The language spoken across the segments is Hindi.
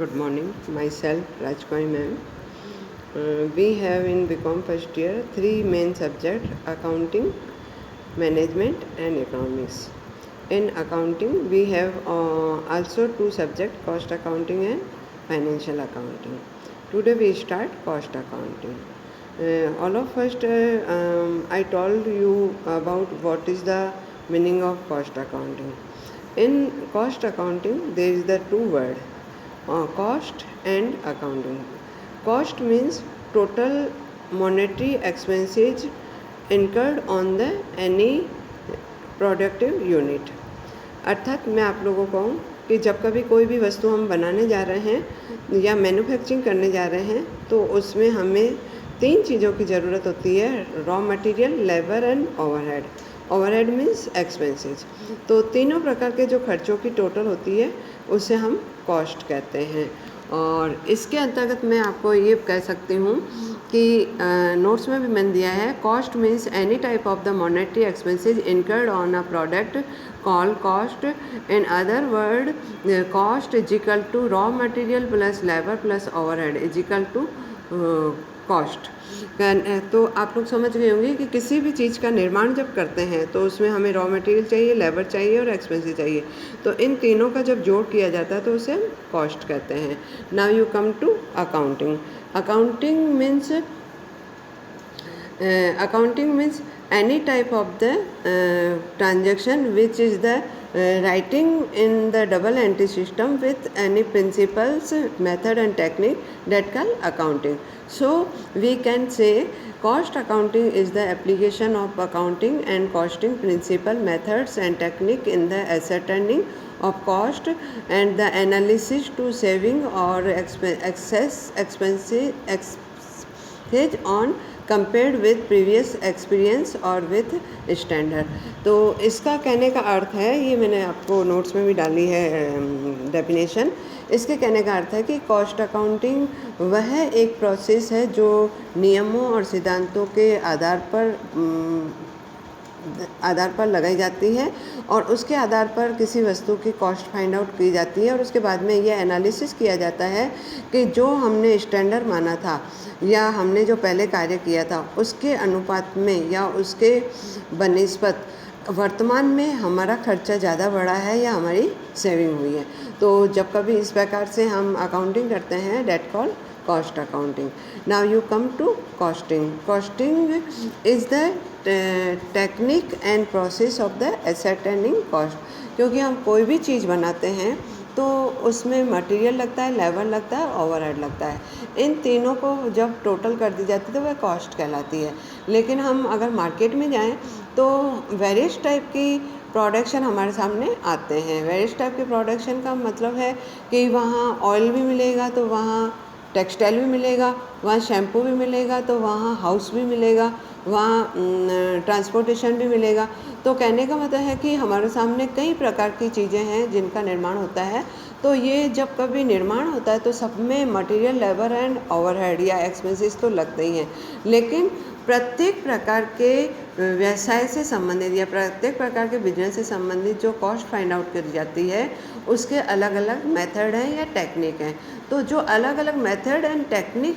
Good morning. Myself, Rajkumari ma'am. We have in BCom first year three main subjects: accounting, management, and economics. In accounting, we have also two subjects: cost accounting and financial accounting. Today we start cost accounting. All of first, I told you about what is the meaning of cost accounting. In cost accounting, there is the two word cost and accounting. Cost means total monetary expenses incurred on the any productive unit. अर्थात मैं आप लोगों को कहूँ कि जब कभी कोई भी वस्तु हम बनाने जा रहे हैं या मैन्युफैक्चरिंग करने जा रहे हैं तो उसमें हमें तीन चीज़ों की ज़रूरत होती है: raw material, labour and overhead. Overhead means expenses. तो तीनों प्रकार के जो खर्चों की टोटल होती है उसे हम कॉस्ट कहते हैं। और इसके अंतर्गत मैं आपको ये कह सकती हूँ कि नोट्स में भी मैंने दिया है, cost means any type of the monetary expenses incurred on a product call cost. In other word, cost is equal to raw material plus labour plus overhead is equal to cost. तो आप लोग समझ गए होंगे कि किसी भी चीज़ का निर्माण जब करते हैं तो उसमें हमें रॉ मटेरियल चाहिए, लेबर चाहिए और एक्सपेंसेस चाहिए। तो इन तीनों का जब जोड़ किया जाता है तो उसे हम कॉस्ट कहते हैं। Now you come to accounting. Accounting means any type of the transaction which is the writing in the double entry system with any principles, method and technique, that called accounting. So we can say cost accounting is the application of accounting and costing principle, methods and technique in the ascertaining of cost and the analysis to saving or expenses on compared with previous experience और विथ स्टैंडर्ड। तो इसका कहने का अर्थ है, ये मैंने आपको नोट्स में भी डाली है डेफिनेशन। इसके कहने का अर्थ है कि कॉस्ट अकाउंटिंग वह एक प्रोसेस है जो नियमों और सिद्धांतों के आधार पर लगाई जाती है और उसके आधार पर किसी वस्तु की कॉस्ट फाइंड आउट की जाती है और उसके बाद में यह एनालिसिस किया जाता है कि जो हमने स्टैंडर्ड माना था या हमने जो पहले कार्य किया था उसके अनुपात में या उसके बनिस्बत वर्तमान में हमारा खर्चा ज़्यादा बढ़ा है या हमारी सेविंग हुई है। तो जब कभी इस प्रकार से हम अकाउंटिंग करते हैं, that call cost accounting. Now you come to costing. Costing is the technique and process of the ascertaining cost. क्योंकि हम कोई भी चीज़ बनाते हैं तो उसमें मटेरियल लगता है, लेबर लगता है, ओवरहेड लगता है। इन तीनों को जब टोटल कर दी जाती है तो वह कॉस्ट कहलाती है। लेकिन हम अगर मार्केट में जाएं तो वेरियस टाइप की प्रोडक्शन हमारे सामने आते हैं। वेरियस टाइप के प्रोडक्शन का मतलब है कि वहाँ ऑयल भी मिलेगा तो वहाँ टेक्सटाइल भी मिलेगा, वहाँ शैम्पू भी मिलेगा तो वहाँ हाउस भी मिलेगा, वहाँ ट्रांसपोर्टेशन भी मिलेगा। तो कहने का मतलब है कि हमारे सामने कई प्रकार की चीज़ें हैं जिनका निर्माण होता है। तो ये जब कभी निर्माण होता है तो सब में मटेरियल, लेबर एंड ओवरहेड या एक्सपेंसेस तो लगते ही हैं। लेकिन प्रत्येक प्रकार के व्यवसाय से संबंधित या प्रत्येक प्रकार के बिजनेस से संबंधित जो कॉस्ट फाइंड आउट करी जाती है उसके अलग अलग मेथड हैं या टेक्निक हैं। तो जो अलग अलग मेथड एंड टेक्निक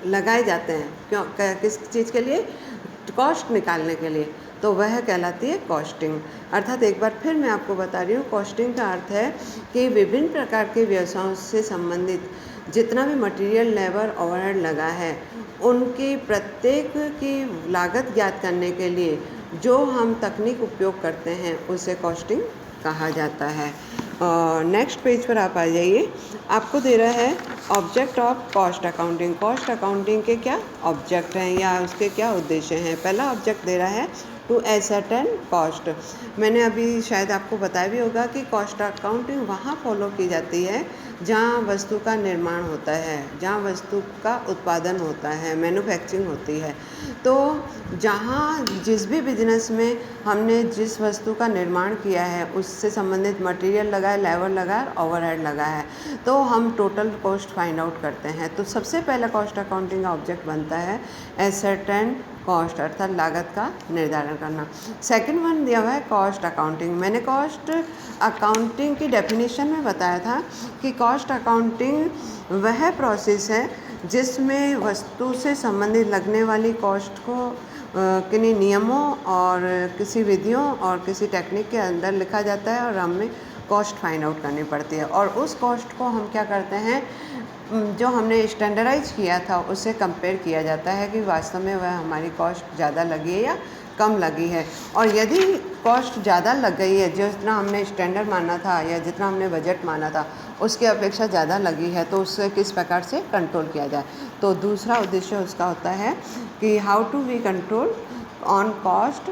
लगाए जाते हैं किस चीज़ के लिए? कॉस्ट निकालने के लिए, तो वह कहलाती है कॉस्टिंग। अर्थात एक बार फिर मैं आपको बता रही हूँ, कॉस्टिंग का अर्थ है कि विभिन्न प्रकार के व्यवसायों से संबंधित जितना भी मटेरियल, लेबर, ओवरहेड लगा है उनकी प्रत्येक की लागत ज्ञात करने के लिए जो हम तकनीक उपयोग करते हैं उसे कॉस्टिंग कहा जाता है। नेक्स्ट पेज पर आप आ जाइए। आपको दे रहा है object of cost accounting. Cost accounting के क्या ऑब्जेक्ट हैं या उसके क्या उद्देश्य हैं? पहला ऑब्जेक्ट दे रहा है टू एसर्टेन कॉस्ट। मैंने अभी शायद आपको बताया भी होगा कि कॉस्ट अकाउंटिंग वहाँ फॉलो की जाती है जहाँ वस्तु का निर्माण होता है, जहाँ वस्तु का उत्पादन होता है, मैन्युफैक्चरिंग होती है। तो जहाँ जिस भी बिजनेस में हमने जिस वस्तु का निर्माण किया है उससे संबंधित मटेरियल लगा है, लेबर लगा है, ओवरहेड लगा है, तो हम टोटल कॉस्ट फाइंड आउट करते हैं। तो सबसे पहला कॉस्ट अकाउंटिंग का ऑब्जेक्ट बनता है एसर्टेन कॉस्ट अर्थात लागत का निर्धारण करना। सेकंड वन दिया हुआ है कॉस्ट अकाउंटिंग। मैंने कॉस्ट अकाउंटिंग की डेफिनेशन में बताया था कि कॉस्ट अकाउंटिंग वह प्रोसेस है जिसमें वस्तु से संबंधित लगने वाली कॉस्ट को किन्हीं नियमों और किसी विधियों और किसी टेक्निक के अंदर लिखा जाता है और हमें कॉस्ट फाइंड आउट करनी पड़ती है। और उस कॉस्ट को हम क्या करते हैं, जो हमने स्टैंडर्डाइज किया था उससे कंपेयर किया जाता है कि वास्तव में वह हमारी कॉस्ट ज़्यादा लगी है या कम लगी है। और यदि कॉस्ट ज़्यादा लग गई है, जितना हमने स्टैंडर्ड माना था या जितना हमने बजट माना था उसके अपेक्षा ज़्यादा लगी है, तो उससे किस प्रकार से कंट्रोल किया जाए। तो दूसरा उद्देश्य उसका होता है कि how to we control on cost.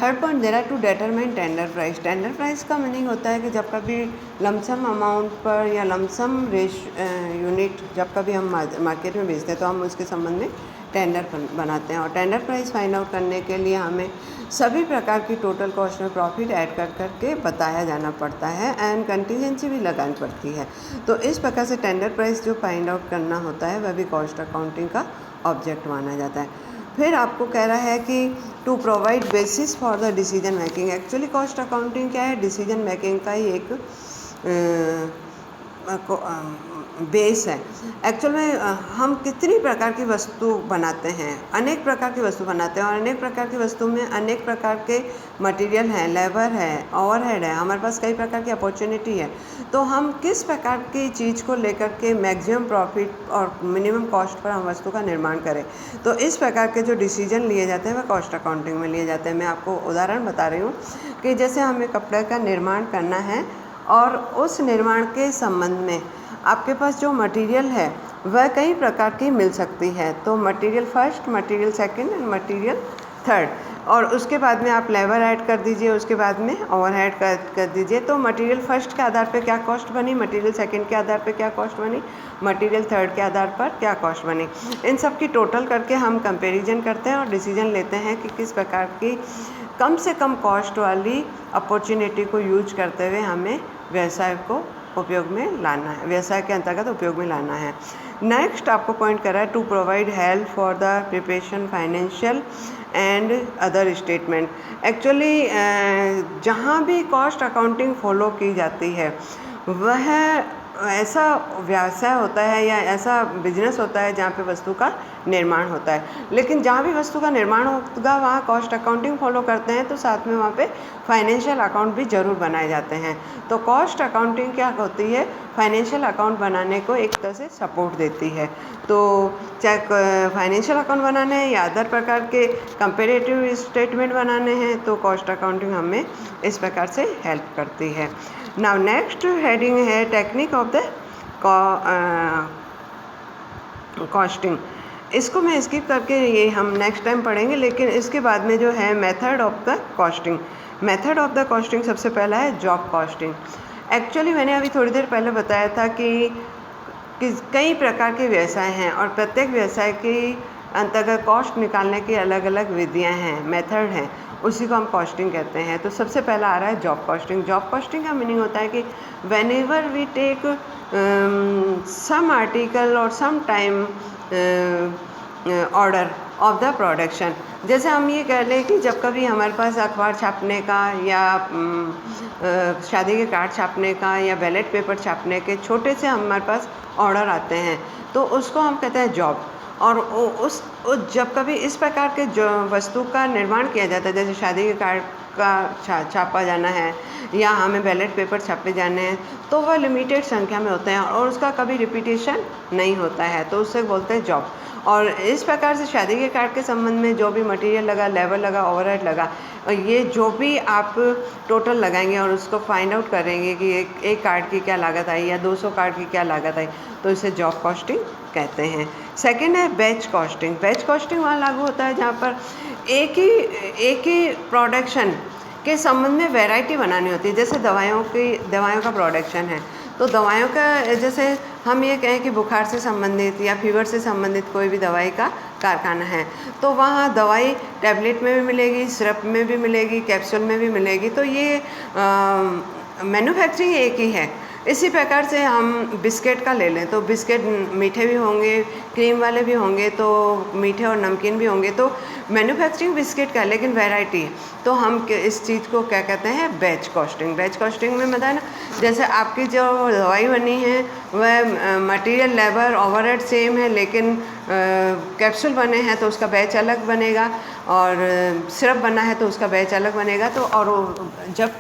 Third point there are to determine tender price. Tender price का मीनिंग होता है कि जब कभी लमसम अमाउंट पर या लमसम यूनिट जब कभी हम मार्केट में बेचते हैं तो हम उसके संबंध में टेंडर बनाते हैं। और टेंडर प्राइस फाइंड आउट करने के लिए हमें सभी प्रकार की टोटल कॉस्ट में प्रॉफिट ऐड कर करके बताया जाना पड़ता है एंड कंटीजेंसी भी लगानी पड़ती है। तो इस प्रकार से टेंडर प्राइस जो फाइंड आउट करना होता है वह भी कॉस्ट अकाउंटिंग का ऑब्जेक्ट माना जाता है। फिर आपको कह रहा है कि to provide basis for the decision making. Actually cost accounting क्या है, डिसीजन मेकिंग का ही एक बेस है। एक्चुअल में हम कितनी प्रकार की वस्तु बनाते हैं, अनेक प्रकार की वस्तु बनाते हैं और अनेक प्रकार की वस्तु में अनेक प्रकार के मटेरियल हैं, लेबर है, ओवरहेड है, हमारे पास कई प्रकार की अपॉर्चुनिटी है। तो हम किस प्रकार की चीज़ को लेकर के मैक्सिमम प्रॉफिट और मिनिमम कॉस्ट पर हम वस्तु का निर्माण करें, तो इस प्रकार के जो डिसीजन लिए जाते हैं वह कॉस्ट अकाउंटिंग में लिए जाते हैं। मैं आपको उदाहरण बता रही हूँ कि जैसे हमें कपड़े का निर्माण करना है और उस निर्माण के संबंध में आपके पास जो मटेरियल है वह कई प्रकार की मिल सकती है। तो material first, material second and material third, और उसके बाद में आप लेबर ऐड कर दीजिए, उसके बाद में ओवरहेड कर दीजिए। तो मटेरियल फर्स्ट के आधार पे क्या कॉस्ट बनी, मटेरियल सेकंड के आधार पे क्या कॉस्ट बनी, मटेरियल थर्ड के आधार पर क्या कॉस्ट बनी। इन सब की टोटल करके हम कंपेरिजन करते हैं और डिसीजन लेते हैं कि किस प्रकार की कम से कम कॉस्ट वाली अपॉर्चुनिटी को यूज करते हुए हमें व्यवसाय को उपयोग में लाना है, व्यवसाय के अंतर्गत उपयोग में लाना है। नेक्स्ट आपको पॉइंट कर रहा है to provide help for the preparation financial and other statement. Actually जहाँ भी कॉस्ट अकाउंटिंग फॉलो की जाती है वह ऐसा व्यवसाय होता है या ऐसा बिजनेस होता है जहाँ पे वस्तु का निर्माण होता है। लेकिन जहाँ भी वस्तु का निर्माण होगा वहाँ कॉस्ट अकाउंटिंग फॉलो करते हैं, तो साथ में वहाँ पे फाइनेंशियल अकाउंट भी ज़रूर बनाए जाते हैं। तो कॉस्ट अकाउंटिंग क्या होती है, फाइनेंशियल अकाउंट बनाने को एक तरह से सपोर्ट देती है। तो चाहे फाइनेंशियल अकाउंट बनाने हैं या अदर प्रकार के कंपेरेटिव स्टेटमेंट बनाने हैं, तो कॉस्ट अकाउंटिंग हमें इस प्रकार से हेल्प करती है। नाउ नेक्स्ट हेडिंग है टेक्निक ऑफ द कॉस्टिंग। इसको मैं स्किप करके ये हम नेक्स्ट टाइम पढ़ेंगे, लेकिन इसके बाद में जो है method of the costing. Method of the costing सबसे पहला है जॉब कॉस्टिंग। एक्चुअली मैंने अभी थोड़ी देर पहले बताया था कि कई प्रकार के व्यवसाय हैं और प्रत्येक व्यवसाय के अंतर्गत कॉस्ट निकालने की अलग अलग विधियां हैं, मेथड हैं, उसी को हम कॉस्टिंग कहते हैं। तो सबसे पहला आ रहा है जॉब कॉस्टिंग। जॉब कॉस्टिंग का मीनिंग होता है कि whenever we take some article or some time order of the production. जैसे हम ये कह लें कि जब कभी हमारे पास अखबार छापने का या शादी के कार्ड छापने का या बैलेट पेपर छापने के छोटे से हमारे पास ऑर्डर आते हैं, तो उसको हम कहते हैं जॉब। और उस जब कभी इस प्रकार के जो वस्तु का निर्माण किया जाता है, जैसे शादी के कार्ड का छापा जाना है या हमें बैलेट पेपर छापे जाने हैं, तो वह लिमिटेड संख्या में होते हैं और उसका कभी रिपीटेशन नहीं होता है, तो उससे बोलते हैं जॉब। और इस प्रकार से शादी के कार्ड के संबंध में जो भी मटेरियल लगा, लेबर लगा, ओवरहेड लगा, और ये जो भी आप टोटल लगाएंगे और उसको फाइंड आउट करेंगे कि एक कार्ड की क्या लागत आई या 200 कार्ड की क्या लागत आई, तो इसे जॉब कॉस्टिंग कहते हैं। सेकंड है बैच कॉस्टिंग। बैच कॉस्टिंग वहाँ लागू होता है जहाँ पर एक ही प्रोडक्शन के संबंध में वैरायटी बनानी होती है। जैसे दवाइयों का प्रोडक्शन है, तो दवाइयों का जैसे हम ये कहें कि बुखार से संबंधित या फीवर से संबंधित कोई भी दवाई का कारखाना है, तो वहाँ दवाई टैबलेट में भी मिलेगी, सिरप में भी मिलेगी, कैप्सूल में भी मिलेगी। तो ये मैन्युफैक्चरिंग एक ही है, इसी प्रकार से हम बिस्किट का ले लें तो बिस्किट मीठे भी होंगे, क्रीम वाले भी होंगे, तो मीठे और नमकीन भी होंगे, तो मैन्युफैक्चरिंग बिस्किट का है लेकिन वैरायटी है। तो हम इस चीज़ को क्या कहते हैं, बैच कॉस्टिंग। बैच कॉस्टिंग में मतलब ना, जैसे आपकी जो दवाई बनी है वह मटेरियल, लेबर, ओवरहेड सेम है, लेकिन कैप्सूल बने हैं तो उसका बैच अलग बनेगा, और सिरप बना है तो उसका बैच अलग बनेगा। तो और जब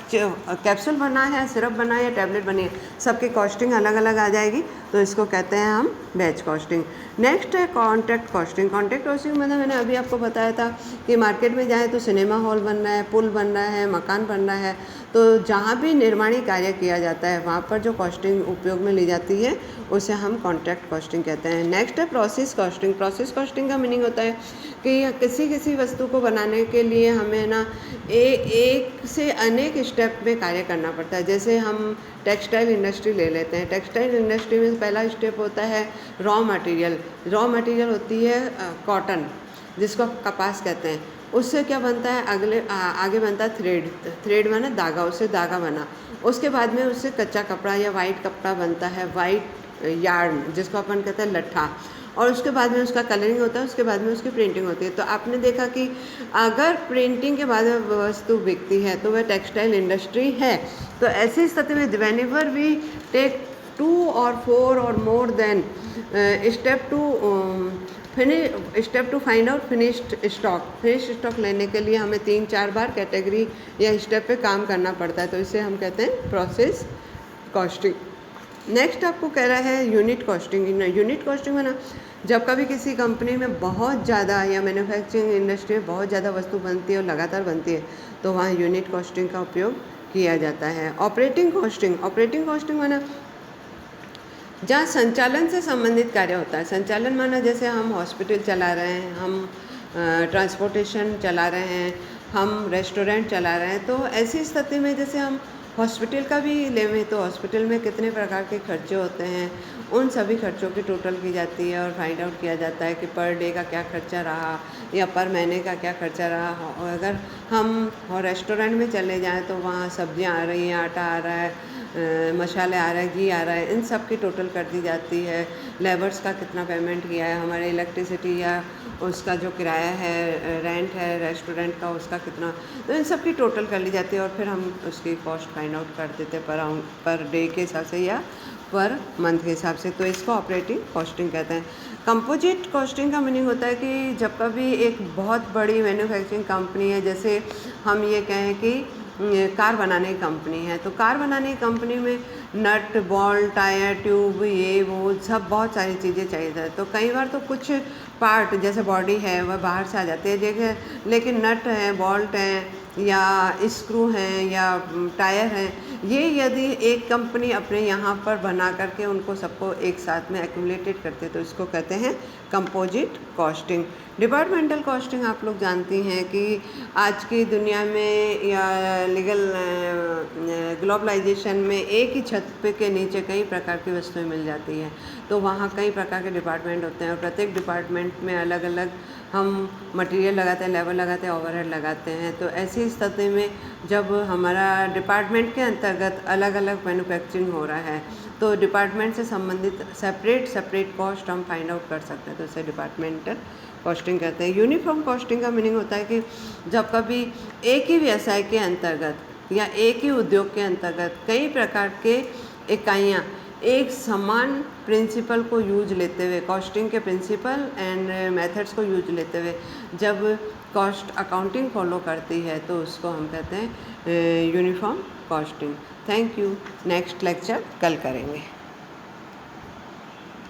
कैप्सूल बना है, सिरप बना है या टैबलेट बनी है, सबकी कॉस्टिंग अलग अलग आ जाएगी, तो इसको कहते हैं हम बैच कॉस्टिंग। नेक्स्ट है कॉन्ट्रैक्ट कॉस्टिंग। कॉन्ट्रैक्ट कॉस्टिंग मतलब मैंने अभी आपको बताया था कि मार्केट में जाए तो सिनेमा हॉल बन रहा है, पुल बन रहा है, मकान बन रहा है, तो जहाँ भी निर्माणी कार्य किया जाता है वहाँ पर जो कॉस्टिंग उपयोग में ली जाती है उसे हम कॉन्ट्रैक्ट कॉस्टिंग कहते हैं। नेक्स्ट है प्रोसेस कॉस्टिंग। प्रोसेस कॉस्टिंग का मीनिंग होता है कि किसी वस्तु को बनाने के लिए हमें ना एक से अनेक स्टेप में कार्य करना पड़ता है। जैसे हम टेक्सटाइल इंडस्ट्री ले लेते हैं। टेक्सटाइल इंडस्ट्री में पहला स्टेप होता है रॉ मटेरियल। रॉ मटेरियल होती है कॉटन, जिसको कपास कहते हैं। उससे क्या बनता है, आगे बनता है थ्रेड। थ्रेड माने धागा, उससे धागा बना। उसके बाद में उससे कच्चा कपड़ा या वाइट कपड़ा बनता है, वाइट यार्न, जिसको अपन कहते हैं लट्ठा। और उसके बाद में उसका कलरिंग होता है, उसके बाद में उसकी प्रिंटिंग होती है। तो आपने देखा कि अगर प्रिंटिंग के बाद में वस्तु बिकती है तो वह टेक्सटाइल इंडस्ट्री है। तो ऐसी स्थिति में whenever we take 2 or 4 or more than step to find out finished stock. Finished stock लेने के लिए हमें 3-4 बार कैटेगरी या स्टेप पे काम करना पड़ता है, तो इसे हम कहते हैं प्रोसेस कॉस्टिंग। नेक्स्ट आपको कह रहा है यूनिट कॉस्टिंग। यूनिट कॉस्टिंग है ना, जब कभी किसी कंपनी में बहुत ज़्यादा या मैन्युफैक्चरिंग इंडस्ट्री में बहुत ज़्यादा वस्तु बनती है और लगातार बनती है, तो वहाँ यूनिट कॉस्टिंग का उपयोग किया जाता है। Operating costing. ऑपरेटिंग कॉस्टिंग माना जहाँ संचालन से संबंधित कार्य होता है। संचालन माना जैसे हम हॉस्पिटल चला रहे हैं, हम ट्रांसपोर्टेशन चला रहे हैं, हम रेस्टोरेंट चला रहे हैं, तो ऐसी स्थिति में जैसे हम हॉस्पिटल का भी लें तो हॉस्पिटल में कितने प्रकार के खर्चे होते हैं, उन सभी खर्चों की टोटल की जाती है और फाइंड आउट किया जाता है कि पर डे का क्या खर्चा रहा या पर महीने का क्या खर्चा रहा। और अगर हम रेस्टोरेंट में चले जाएं तो वहाँ सब्जियां आ रही हैं, आटा आ रहा है, मसाले आ रहे हैं, घी आ रहा है, इन सब की टोटल कर दी जाती है। लेबर्स का कितना पेमेंट किया है, हमारे इलेक्ट्रिसिटी या उसका जो किराया है, रेंट है रेस्टोरेंट का, उसका कितना, तो इन सब की टोटल कर ली जाती है और फिर हम उसकी कॉस्ट फाइंड आउट कर देते हैं पर डे के हिसाब से या पर मंथ के हिसाब से। तो इसको ऑपरेटिंग कॉस्टिंग कहते हैं। कंपोजिट कॉस्टिंग का मीनिंग होता है कि जब कभी एक बहुत बड़ी मैन्युफैक्चरिंग कंपनी है, जैसे हम ये कहें कि कार बनाने की कंपनी है, तो कार बनाने की कंपनी में नट, बॉल्ट, टायर, ट्यूब, ये वो सब बहुत सारी चीज़ें चाहिए था। तो कई बार तो कुछ पार्ट जैसे बॉडी है वह बाहर से आ जाती है जगह, लेकिन नट है, बॉल्ट है या स्क्रू हैं या टायर हैं, ये यदि एक कंपनी अपने यहाँ पर बना करके उनको सबको एक साथ में एक्यूमुलेटेड करते हैं तो इसको कहते हैं कंपोजिट कॉस्टिंग। डिपार्टमेंटल कॉस्टिंग आप लोग जानती हैं कि आज की दुनिया में या लीगल ग्लोबलाइजेशन में एक ही छत पे के नीचे कई प्रकार की वस्तुएं मिल जाती हैं, तो वहाँ कई प्रकार के डिपार्टमेंट होते हैं और प्रत्येक डिपार्टमेंट में अलग अलग हम मटेरियल लगाते हैं, लेबर लगाते हैं, ओवरहेड लगाते हैं। तो ऐसी स्थिति में जब हमारा डिपार्टमेंट के अंतर्गत अलग अलग मैन्युफैक्चरिंग हो रहा है तो डिपार्टमेंट से संबंधित सेपरेट कॉस्ट हम फाइंड आउट कर सकते हैं, तो इसे डिपार्टमेंटल कॉस्टिंग कहते हैं। यूनिफॉर्म कॉस्टिंग का मीनिंग होता है कि जब कभी एक ही व्यवसाय के अंतर्गत या एक ही उद्योग के अंतर्गत कई प्रकार के इकाइयाँ एक समान प्रिंसिपल को यूज लेते हुए, कॉस्टिंग के प्रिंसिपल एंड मेथड्स को यूज लेते हुए जब कॉस्ट अकाउंटिंग फॉलो करती है तो उसको हम कहते हैं uniform costing. Thank you. Next lecture कल करेंगे।